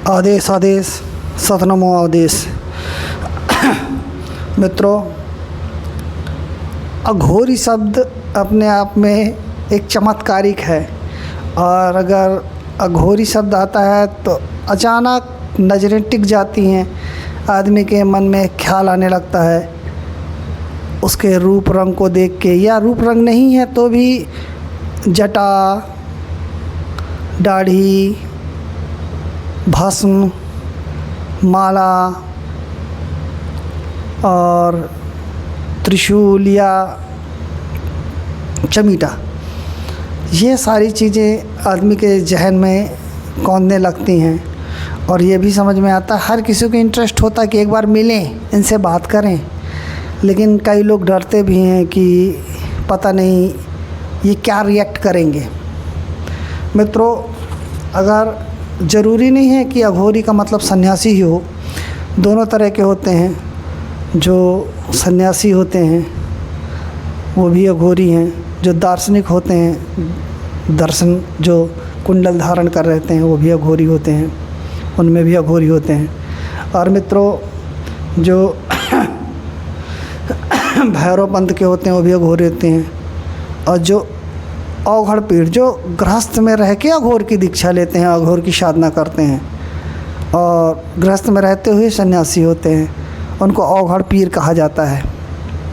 आदेश आदेश सतनमो आदेश। मित्रों, अघोरी शब्द अपने आप में एक चमत्कारिक है। और अगर अघोरी शब्द आता है तो अचानक नज़रें टिक जाती हैं, आदमी के मन में ख्याल आने लगता है उसके रूप रंग को देख के, या रूप रंग नहीं है तो भी जटा, दाढ़ी, भस्म, माला और त्रिशूल या चमीटा, ये सारी चीज़ें आदमी के जहन में कौंधने लगती हैं। और ये भी समझ में आता है, हर किसी को इंटरेस्ट होता है कि एक बार मिलें, इनसे बात करें। लेकिन कई लोग डरते भी हैं कि पता नहीं ये क्या रिएक्ट करेंगे। मित्रों, अगर ज़रूरी नहीं है कि अघोरी का मतलब सन्यासी ही हो, दोनों तरह के होते हैं। जो सन्यासी होते हैं वो भी अघोरी हैं, जो दार्शनिक होते हैं, दर्शन जो कुंडल धारण कर रहते हैं वो भी अघोरी होते हैं, उनमें भी अघोरी होते हैं। और मित्रों, जो भैरव पंथ के होते हैं वो भी अघोरी होते हैं। और जो अवघड़ पीढ़, जो गृहस्थ में रह के अघोर की दीक्षा लेते हैं, अघोर की साधना करते हैं और गृहस्थ में रहते हुए सन्यासी होते हैं, उनको अवघड़ पीर कहा जाता है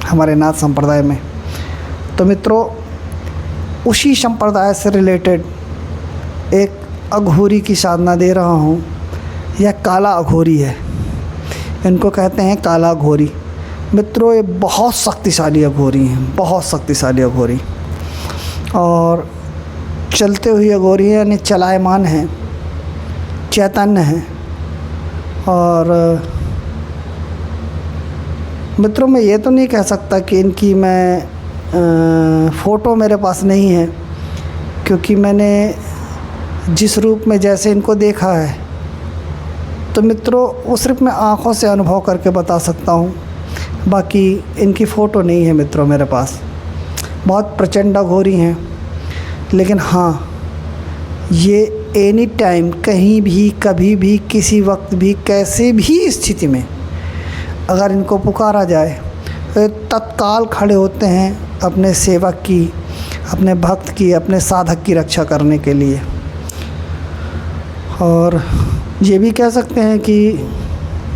हमारे नाथ संप्रदाय में। तो मित्रों, उसी संप्रदाय से रिलेटेड एक अघोरी की साधना दे रहा हूँ। यह काला अघोरी है, इनको कहते हैं काला अघोरी। मित्रों, ये बहुत शक्तिशाली अघोरी हैं, बहुत शक्तिशाली अघोरी। और चलते हुए अघोरी यानी चलायमान हैं, चैतन्य हैं। और मित्रों, मैं ये तो नहीं कह सकता कि इनकी मैं फ़ोटो मेरे पास नहीं है, क्योंकि मैंने जिस रूप में जैसे इनको देखा है तो मित्रों वो सिर्फ मैं आँखों से अनुभव करके बता सकता हूँ। बाकी इनकी फ़ोटो नहीं है मित्रों मेरे पास। बहुत प्रचंड अघोरी हैं, लेकिन हाँ, ये एनी टाइम, कहीं भी, कभी भी, किसी वक्त भी, कैसे भी स्थिति में अगर इनको पुकारा जाए तो तत्काल खड़े होते हैं अपने सेवक की, अपने भक्त की, अपने साधक की रक्षा करने के लिए। और ये भी कह सकते हैं कि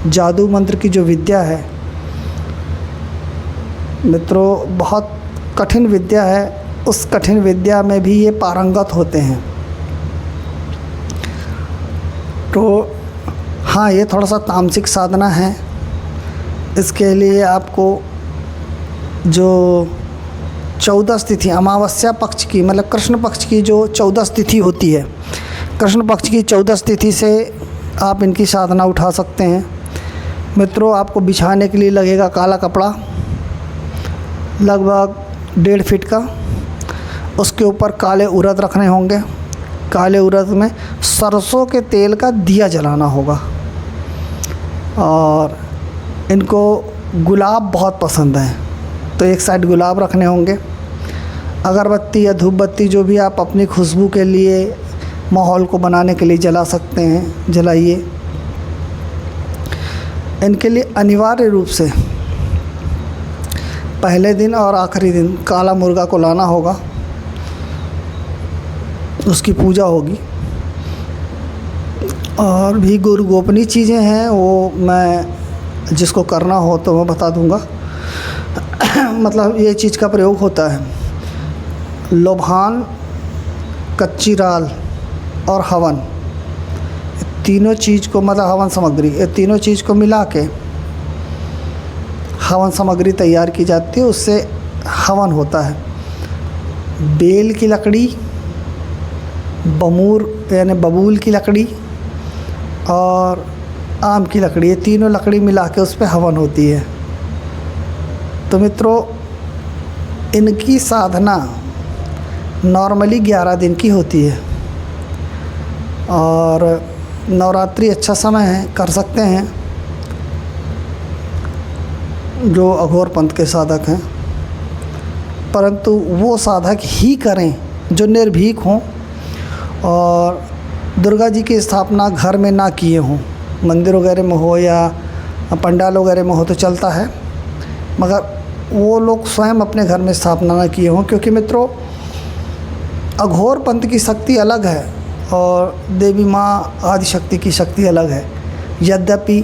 जादू मंत्र की जो विद्या है मित्रों, बहुत कठिन विद्या है। उस कठिन विद्या में भी ये पारंगत होते हैं। तो हाँ, ये थोड़ा सा तामसिक साधना है। इसके लिए आपको जो 14 तिथि, अमावस्या पक्ष की, मतलब कृष्ण पक्ष की जो 14 तिथि होती है, कृष्ण पक्ष की 14 तिथि से आप इनकी साधना उठा सकते हैं। मित्रों, आपको बिछाने के लिए लगेगा काला कपड़ा, लगभग 1.5 फीट का। उसके ऊपर काले उड़द रखने होंगे। काले उड़द में सरसों के तेल का दिया जलाना होगा। और इनको गुलाब बहुत पसंद है, तो एक साइड गुलाब रखने होंगे। अगरबत्ती या धूप बत्ती, जो भी आप अपनी खुशबू के लिए, माहौल को बनाने के लिए जला सकते हैं, जलाइए। इनके लिए अनिवार्य रूप से पहले दिन और आखिरी दिन काला मुर्गा को लाना होगा, उसकी पूजा होगी। और भी गुरु गोपनीय चीज़ें हैं, वो मैं जिसको करना हो तो मैं बता दूंगा। मतलब ये चीज़ का प्रयोग होता है। लोभान, कच्ची राल और हवन, तीनों चीज़ को, मतलब हवन सामग्री, ये तीनों चीज़ को मिला के हवन सामग्री तैयार की जाती है। उससे हवन होता है। बेल की लकड़ी, बमूर यानी बबूल की लकड़ी और आम की लकड़ी, ये तीनों लकड़ी मिला के उस पर हवन होती है। तो मित्रों, इनकी साधना नॉर्मली 11 दिन की होती है। और नवरात्रि अच्छा समय है, कर सकते हैं जो अघोर पंथ के साधक हैं। परंतु वो साधक ही करें जो निर्भीक हों और दुर्गा जी की स्थापना घर में ना किए हों, मंदिर वगैरह में हो या पंडाल वगैरह में हो तो चलता है, मगर वो लोग स्वयं अपने घर में स्थापना ना किए हों, क्योंकि मित्रों अघोर पंथ की शक्ति अलग है और देवी माँ आदिशक्ति की शक्ति अलग है। यद्यपि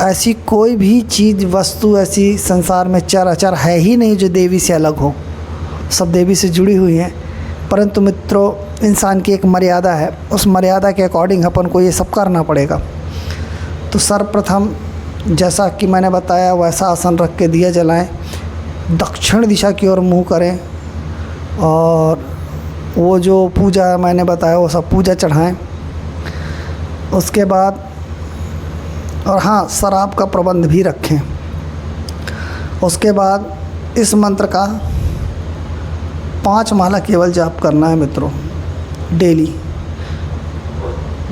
ऐसी कोई भी चीज़ वस्तु ऐसी संसार में चराचर है ही नहीं जो देवी से अलग हो, सब देवी से जुड़ी हुई हैं। परंतु मित्रों इंसान की एक मर्यादा है, उस मर्यादा के अकॉर्डिंग अपन को ये सब करना पड़ेगा। तो सर्वप्रथम जैसा कि मैंने बताया वैसा आसन रख के दिया जलाएं, दक्षिण दिशा की ओर मुँह करें और वो जो पूजा मैंने बताया वो सब पूजा चढ़ाएं। उसके बाद और हाँ, शराब का प्रबंध भी रखें। उसके बाद इस मंत्र का 5 माला केवल जाप करना है मित्रों, डेली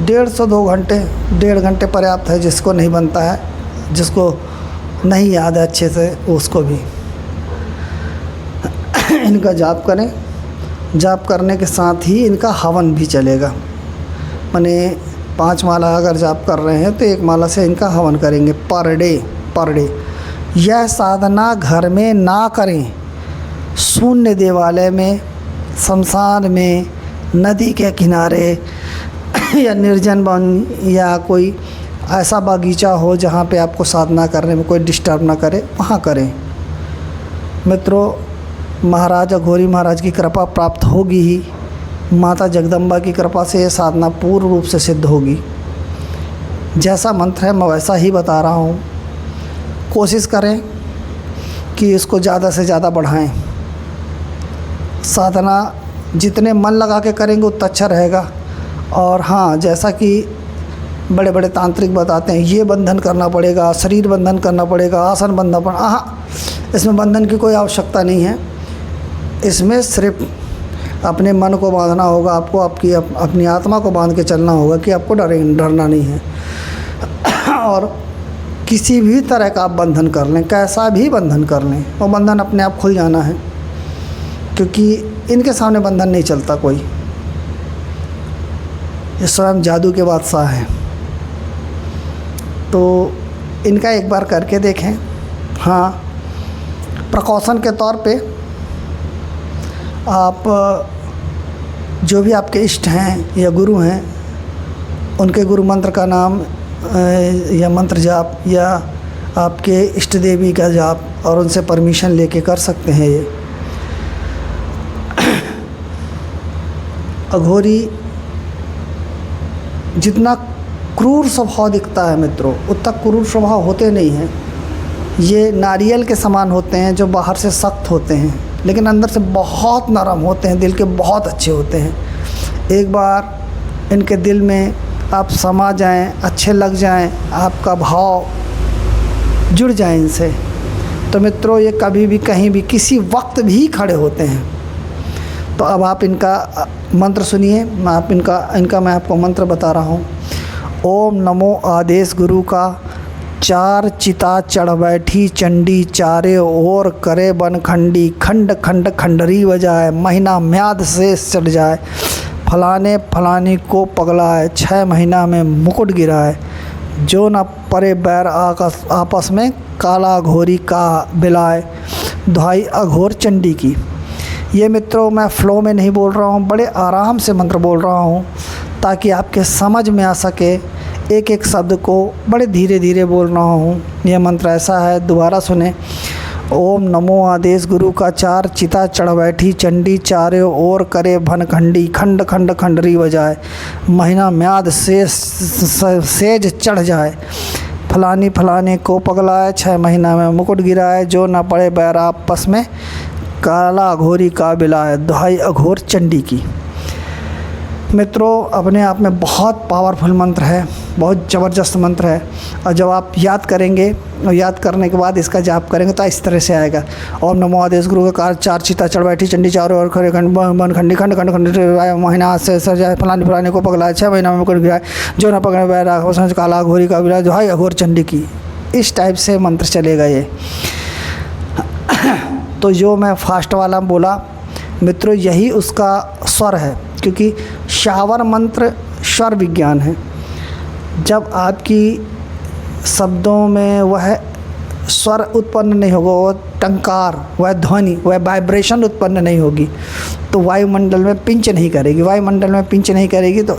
1.5 से 2 घंटे, 1.5 घंटे पर्याप्त है। जिसको नहीं बनता है, जिसको नहीं याद है अच्छे से, उसको भी इनका जाप करें। जाप करने के साथ ही इनका हवन भी चलेगा। माने 5 माला अगर जाप कर रहे हैं तो 1 माला से इनका हवन करेंगे पर डे। यह साधना घर में ना करें, शून्य देवालय में, शमशान में, नदी के किनारे या निर्जन वन या कोई ऐसा बागीचा हो जहाँ पे आपको साधना करने में कोई डिस्टर्ब ना करे, वहाँ करें। मित्रों महाराज अघोरी महाराज की कृपा प्राप्त होगी ही, माता जगदम्बा की कृपा से ये साधना पूर्ण रूप से सिद्ध होगी। जैसा मंत्र है मैं वैसा ही बता रहा हूँ। कोशिश करें कि इसको ज़्यादा से ज़्यादा बढ़ाएं। साधना जितने मन लगा के करेंगे उतना अच्छा रहेगा। और हाँ, जैसा कि बड़े बड़े तांत्रिक बताते हैं ये बंधन करना पड़ेगा, शरीर बंधन करना पड़ेगा, आसन बंधन पड़ेगा, हाँ, इसमें बंधन की कोई आवश्यकता नहीं है। इसमें सिर्फ अपने मन को बांधना होगा, आपको अपनी आत्मा को बांध के चलना होगा कि आपको डरना नहीं है। और किसी भी तरह का आप बंधन कर लें, कैसा भी बंधन कर लें, वो बंधन अपने आप खुल जाना है, क्योंकि इनके सामने बंधन नहीं चलता कोई। ये स्वयं जादू के बादशाह हैं। तो इनका एक बार करके देखें। हाँ, प्रिकॉशन के तौर पे आप जो भी आपके इष्ट हैं या गुरु हैं उनके गुरु मंत्र का नाम या मंत्र जाप या आपके इष्ट देवी का जाप और उनसे परमिशन लेके कर सकते हैं। ये अघोरी जितना क्रूर स्वभाव दिखता है मित्रों, उतना क्रूर स्वभाव होते नहीं हैं। ये नारियल के समान होते हैं जो बाहर से सख्त होते हैं लेकिन अंदर से बहुत नरम होते हैं, दिल के बहुत अच्छे होते हैं। एक बार इनके दिल में आप समा जाएं, अच्छे लग जाएं, आपका भाव जुड़ जाए इनसे, तो मित्रों ये कभी भी कहीं भी किसी वक्त भी खड़े होते हैं। तो अब आप इनका मंत्र सुनिए। मैं आपको मंत्र बता रहा हूँ। ओम नमो आदेश गुरु का, 4 चिता चढ़ बैठी चंडी, चारे ओर करे बनखंडी, खंड खंड खंडरी बजाए, महीना म्याद से चढ़ जाए, फलाने फलाने को पगलाए, 6 महीना में मुकुट गिराए, जो न परे बैर आपस में, काला घोरी का बिलाए, दुहाई अघोर चंडी की। ये मित्रों मैं फ़्लो में नहीं बोल रहा हूँ, बड़े आराम से मंत्र बोल रहा हूँ ताकि आपके समझ में आ सके। एक एक शब्द को बड़े धीरे धीरे बोल रहा हूँ। यह मंत्र ऐसा है, दोबारा सुने। ओम नमो आदेश गुरु का, 4 चिता चढ़ बैठी चंडी, चारे ओर करे भनखंडी, खंड खंड खंडरी बजाए, महीना म्याद से सेज चढ़ जाए, फलानी फलाने को पगलाए, 6 महीना में मुकुट गिराए, जो न पड़े बैर आपस में, काला अघोरी का बिलाए, दुहाई अघोर चंडी की। मित्रों अपने आप में बहुत पावरफुल मंत्र है, बहुत ज़बरदस्त मंत्र है। और जब आप याद करेंगे और याद करने के बाद इसका जाप करेंगे तो इस तरह से आएगा। ओम नमो आदेश गुरु का, 4 चिता चढ़ बैठी चंडी, चारों ओर खड़े बनखंडी, खंड खंड खंड महीना से सर जाए, फलाने फलाने को पगलाए, 6 महीना में मुकुट गिराए, जो न पकड़े बैरा काला घोरी का बिलाए, दुहाई अघोर चंडी की। इस टाइप से मंत्र चलेगा ये। तो जो मैं फास्ट वाला बोला मित्रों, यही उसका स्वर है, क्योंकि शावर मंत्र स्वर विज्ञान है। जब आपकी शब्दों में वह स्वर उत्पन्न नहीं होगा, वह टंकार, वह ध्वनि, वह वाइब्रेशन उत्पन्न नहीं होगी, तो वायुमंडल में पिंच नहीं करेगी। वायुमंडल में पिंच नहीं करेगी तो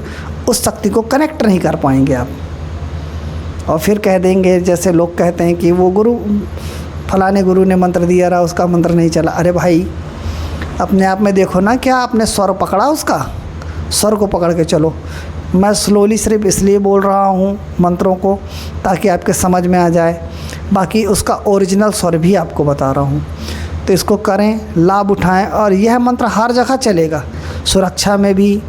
उस शक्ति को कनेक्ट नहीं कर पाएंगे आप। और फिर कह देंगे, जैसे लोग कहते हैं कि वो गुरु, फलाने गुरु ने मंत्र दिया रहा, उसका मंत्र नहीं चला। अरे भाई, अपने आप में देखो ना, क्या आपने स्वर पकड़ा? उसका स्वर को पकड़ के चलो। मैं स्लोली सिर्फ इसलिए बोल रहा हूँ मंत्रों को ताकि आपके समझ में आ जाए, बाकी उसका ओरिजिनल स्वर भी आपको बता रहा हूँ। तो इसको करें, लाभ उठाएं। और यह मंत्र हर जगह चलेगा, सुरक्षा में भी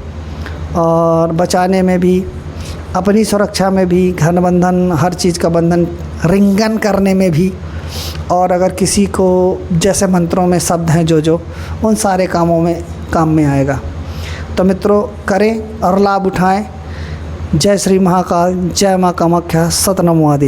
और बचाने में भी, अपनी सुरक्षा में भी, घन बंधन, हर चीज़ का बंधन रिंगन करने में भी, और अगर किसी को जैसे मंत्रों में शब्द हैं जो उन सारे कामों में काम में आएगा। तो मित्रों, करें और लाभ उठाएं। जय श्री महाकाल, जय माँ कामाख्या, सत नमो आदि।